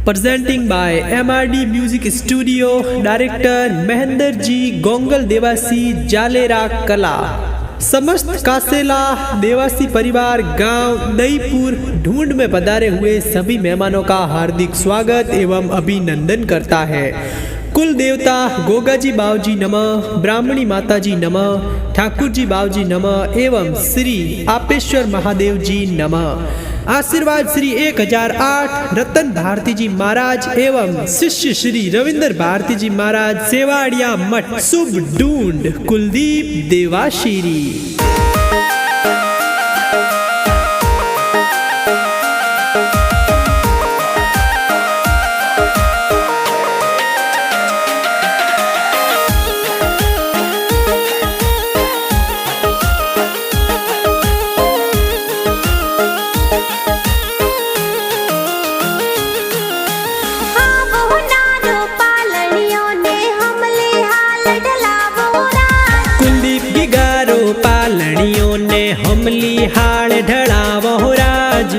Presenting by MRD Music Studio, Director Mahendra ji गोंगल Dewasi जालेरा कला। समस्त कासेला देवासी परिवार गांव नईपुर ढूंढ में पधारे हुए सभी मेहमानों का हार्दिक स्वागत एवं अभिनंदन करता है। कुल देवता गोगा जी बावजी नमः, ब्राह्मणी माता जी नमः, ठाकुर जी बावजी नमः एवं श्री आपेश्वर महादेव जी नमः। आशीर्वाद श्री 1008 रतन भारती जी महाराज एवं शिष्य श्री रविंद्र भारती जी महाराज सेवाड़िया मठ शुभ ढूंढ कुलदीप देवाशीरी। पालनियों ने हमली हाल ढड़ावो राज,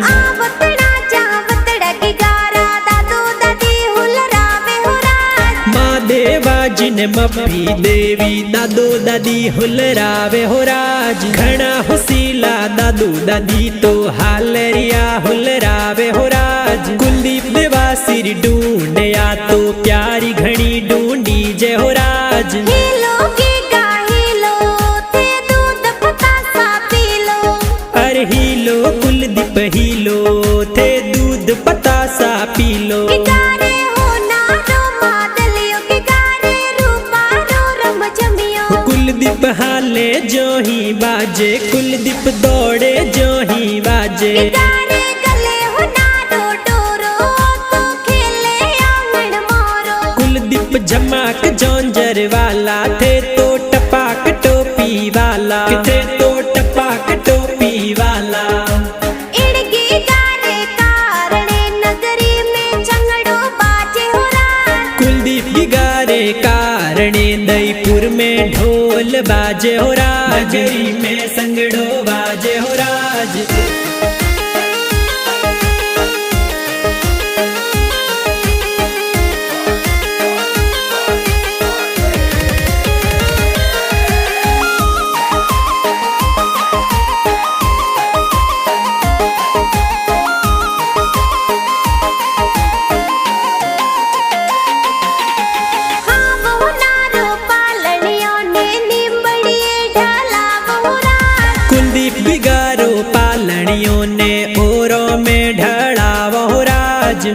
माँ देवा जिन मप्पी देवी दादो दादी हुलरावे हो राज। घना हुसीला दादू दादी तो हालरिया हुलरावे हो राज। कुलदीप देवासी ढूंढया तो प्यारी घनी ढूंढी जय हो राज। हीलो कुलदीप हीलो थे दूध पतासा पीलो। कुलदीप हाले जो ही बाजे, कुलदीप दौड़े जो ही बाजे। कुलदीप झमाक जौंजर वाला थे तो टपाक टोपी वाला, थे तो टपाक टोपी वाला। कुलदीप की गारे कारणे दईपुर में ढोल बाजे हो राज, नगरी में संगड़ो बाजे हो राज। पालनियों ने ओरों में ढड़ावो हो राज,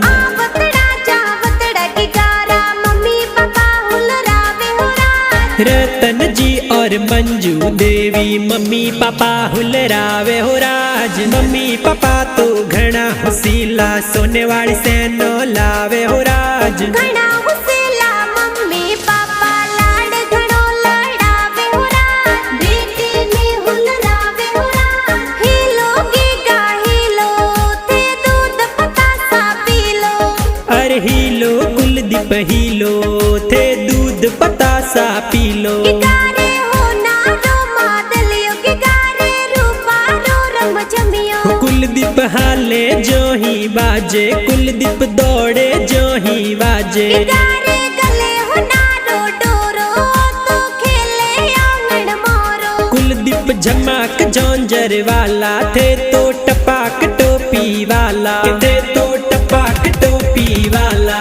रतन जी और मंजू देवी मम्मी पापा हुलरावे हो राज। मम्मी पापा तो घना हुसीला सोने वाली से नो लावे हो राज। हीलो कुलदीप हीलो थे दूध पतासा पीलो। कुलदीप हाले जो ही बाजे, कुलदीप दौड़े जो ही बाजे। कुलदीप झमाक जौंजर वाला थे तो टपाक टोपी वाला, थे तो टपाक टोपी वाला।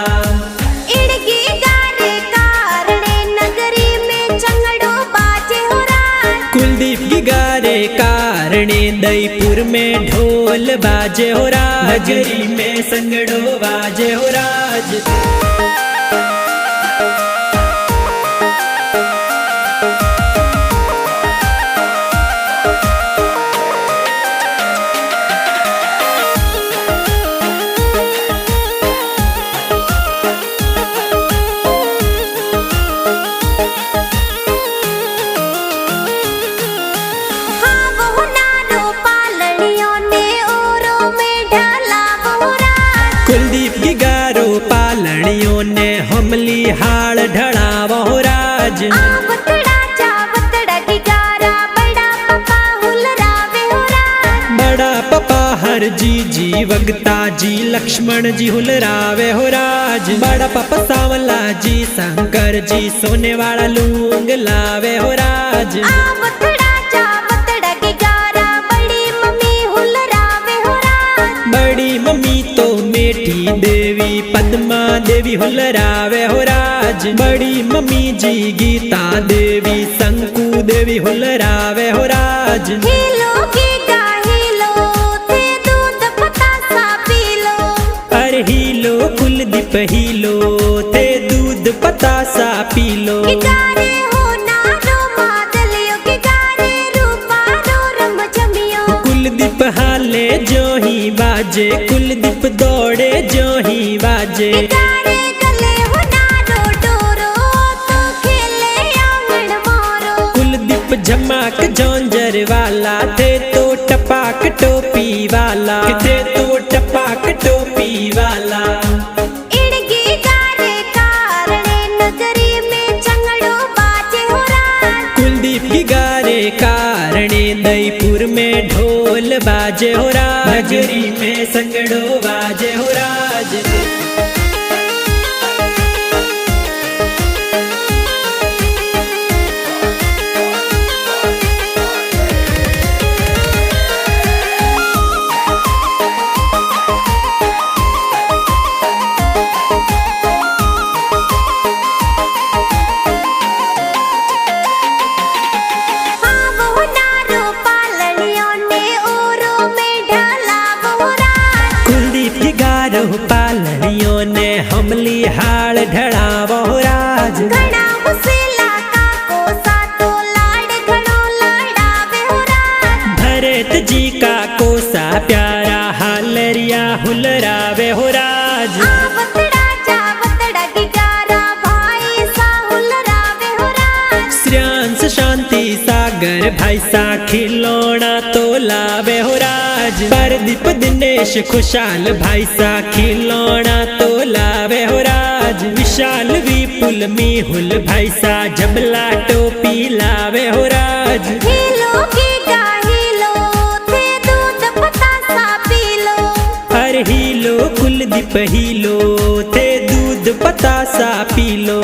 कुलदीप की गारे कारणे दईपुर में ढोल बाजे हो राज, नगरी में संगड़ो बाजे हो राज। कुलदीप की गारो पालनियों ने हमली हाल ढड़ावो हो राज, बड़ा पपा हर जी जी वगता जी लक्ष्मण जी हुलरावे हो राज। बड़ा पापा सांवला जी शंकर जी सोने वाला लूंग लावे हो राज। बड़ी मम्मी तो मेठी देवी पद्मा देवी हुलरावे हो राज। बड़ी मम्मी जी गीता देवी शंकु देवी हुलरावे हो राज। अरे हीलो कुलदीप हीलो ते दूध पतासा पीलो। कुलदीप हाले जो ही बाजे कुलदीप दौड़े जो ही बाजे। कुलदीप झमाक जौंजर वाला थे तो टपाक टोपी वाला थे तो टपाक टोपी वाला। कुलदीप की गारे कारणे दईपुर में ढोल बाजे हो राज। नगरी में संगड़ो बाजे हो राज। पालनियों ने हमली हाल ढड़ावो राज। भरत जी का कोसा प्यारा हालरिया हुलरावे हो राज। श्रेयांश शांति सागर भाई सा खिलौना तो लावे हो राज। परदीप दिनेश खुशाल भाई सा खिलौना तो लावे हो राज। विशाल विपुल मेहुल भाई सा जबला टोपी लावे हो राज। अरे हीलो कुलदीप हीलो थे दूध पतासा पीलो।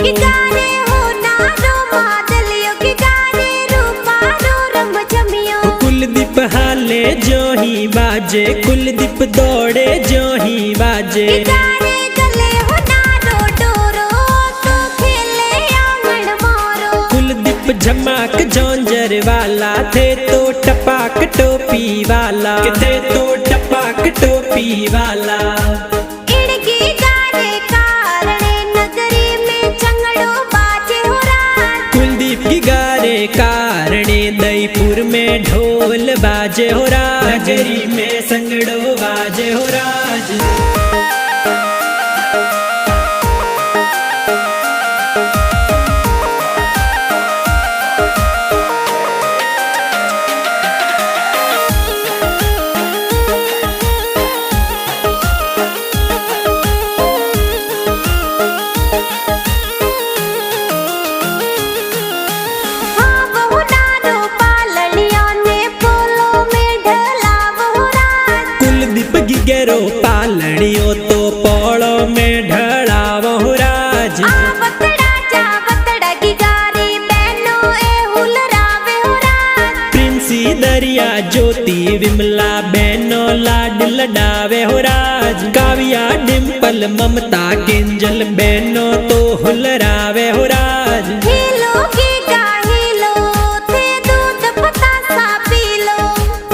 कुलदीप हाले जो ही बाजे कुलदीप दौड़े जो ही बाजे। कुलदीप झमाक जौंजर वाला थे तो टपाक टोपी वाला थे तो टपाक टोपी वाला। कुलदीप की गारे कारणे दईपुर में ढोल बाजे हो राज। नगरी में संगड़ो बाजे हो राज। गिगेरो पालनियों तो पौड़ो में ढड़ावो हो राज। प्रिंसी दरिया ज्योति विमला बहनो लाड लडावे हो राज। काव्या डिम्पल ममता किंजल बहनो तो हुलरावे हो राज।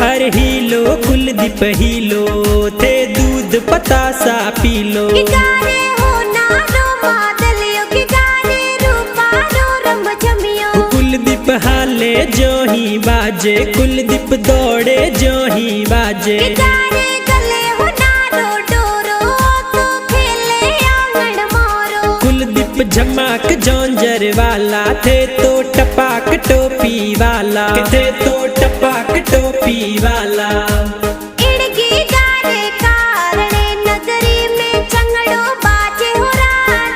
अरे हीलो कुलदीप हीलो थे दूध पतासा पीलो। कुलदीप हाले जो ही बाजे कुलदीप दौड़े जो ही बाजे। कुलदीप झमाक जौंजर वाला थे तो टपाक टोपी वाला थे तो टपाक टोपी वाला।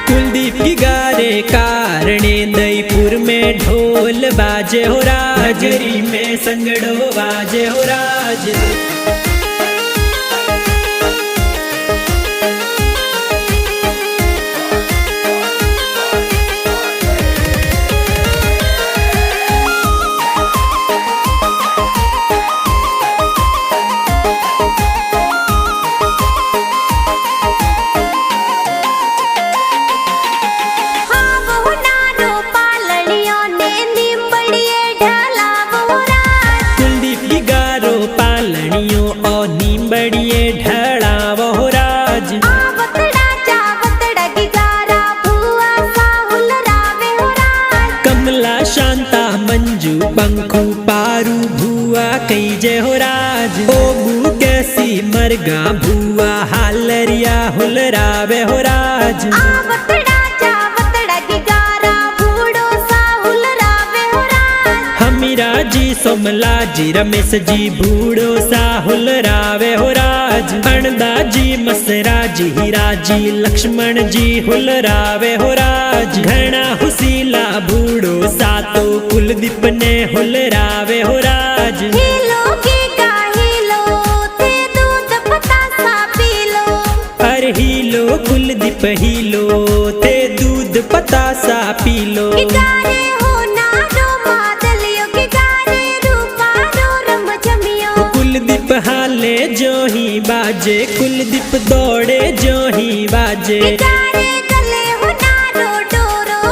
कुलदीप की गारे कारणे दईपुर में ढोल बाजे हो राज। नगरी में संगड़ो बाजे हो राज। मरगा भुआ हालरिया हुलरावे हो राज। आवतड़ा जावतड़ा की गारा बूढ़ो सा हुलरावे हो राज। हमीरा जी सोमला जी रमेश जी बूढ़ो सा हुलरावे हो राज। अणदा जी मसरा जी हीरा जी लक्ष्मण जी हुलरावे हो राज। घना हुसीला बूढ़ो सा तो कुलदीप ने हुलरावे हो राज। हीलो की गाहीलो थे दूध पतासा पीलो। अरे हीलो कुलदीप हीलो ते दूध पतासा पीलो। की गारे हो नारो मादलियो की गारे रूपा रो रम जमियो। कुलदीप हाले जो ही बाजे कुलदीप दौड़े जो ही बाजे। की गारे गले हो नारो डोरो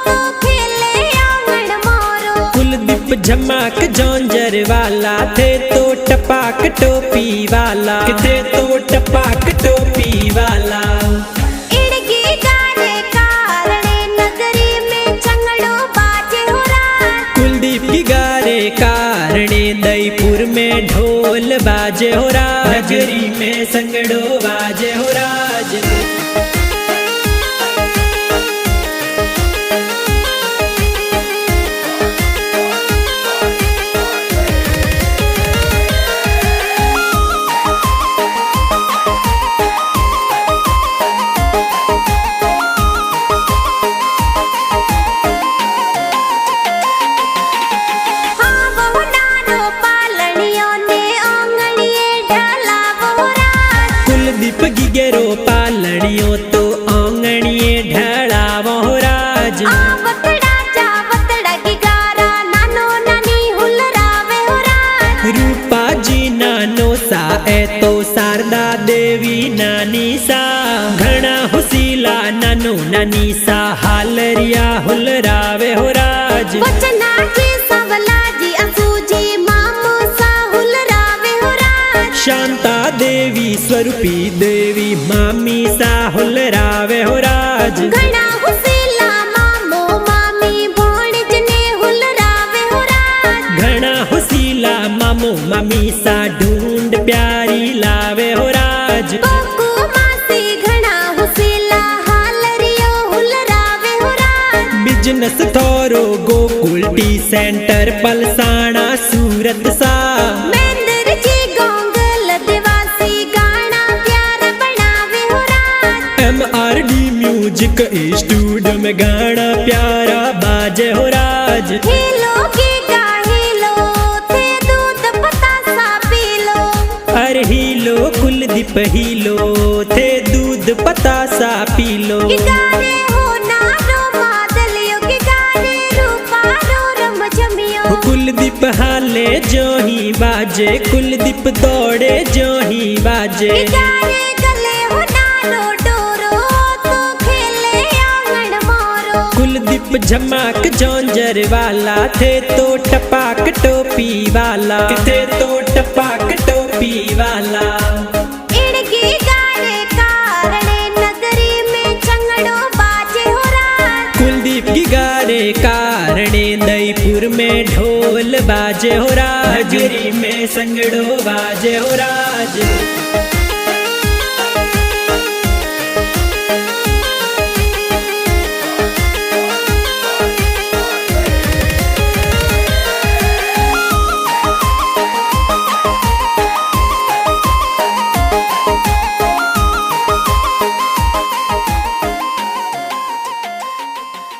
तो खेले आंगन मोरो। कुलदीप झमाक जौंजर वाला थे तो टपाक टोपी वाला थे तो टपाक टोपी वाला। इड़गी गारे कारणे नगरी में चंगड़ो बाजे हो राज। कुलदीप की गारे कारणे दईपुर में ढोल बाजे हो राज। नगरी में संगड़ो बाजे हो राज। हाँ वो नारो पालनियों ने आंगणिये ढलावो राज। कुलदीप गिगेरो पालनियों तो आंगणिये ढलावो राज। आवतड़ा जावतड़ा की गारा नानो नानी हुलरावे हो राज। रूपा जी नानो सा ए तो शारदा देवी नानी सा। घना हुसीला नानो नानी सा हालरिया हुलरावे हो राज। वचना जी सवला जी असू जी मामू सा हुलरावे हो राज। शांता देवी स्वरूपी देवी मामी सा हुलरावे हो राज। घना हुसीला मामो मामी भोणज ने हुलरावे हो राज। घना हुसीला मामो मामी सा ढूंढ प्यारी लावे हो राज। कोकू मासी घना हुसीला हालरियो हुलरावे हो राज। बिजनेस थोरो गोकुल टी सेंटर पलसाना सूरत सा। महेंद्र जी गोंगल देवासी गाना प्यारा बनावे हो राज। MRD म्यूजिक स्टूडियो में गाना प्यारा बाजे हो राज। हीलो की गाहीलो थे दूध पतासा पीलो। अरे हीलो कुलदीप हीलो थे दूध पतासा पीलो। की गारे हो नारो मादलियो की गारे रूपा रो रम जमियो। कुलदीप हाले जो ही बाजे कुलदीप दौड़े जो ही बाजे। की गारे गले हो नारो डोरो तो खेले आंगन मोरो। कुलदीप झमाक जौंजर वाला थे तो टपाक टोपी वाला थे तो टपाक टोपी वाला। इड़गी गारे कारणे नगरी में चंगड़ो बाजे हो राज। कुलदीप की गारे कारणे दईपुर में ढोल बाजे हो राज। नगरी में संगड़ो बाजे हो राज।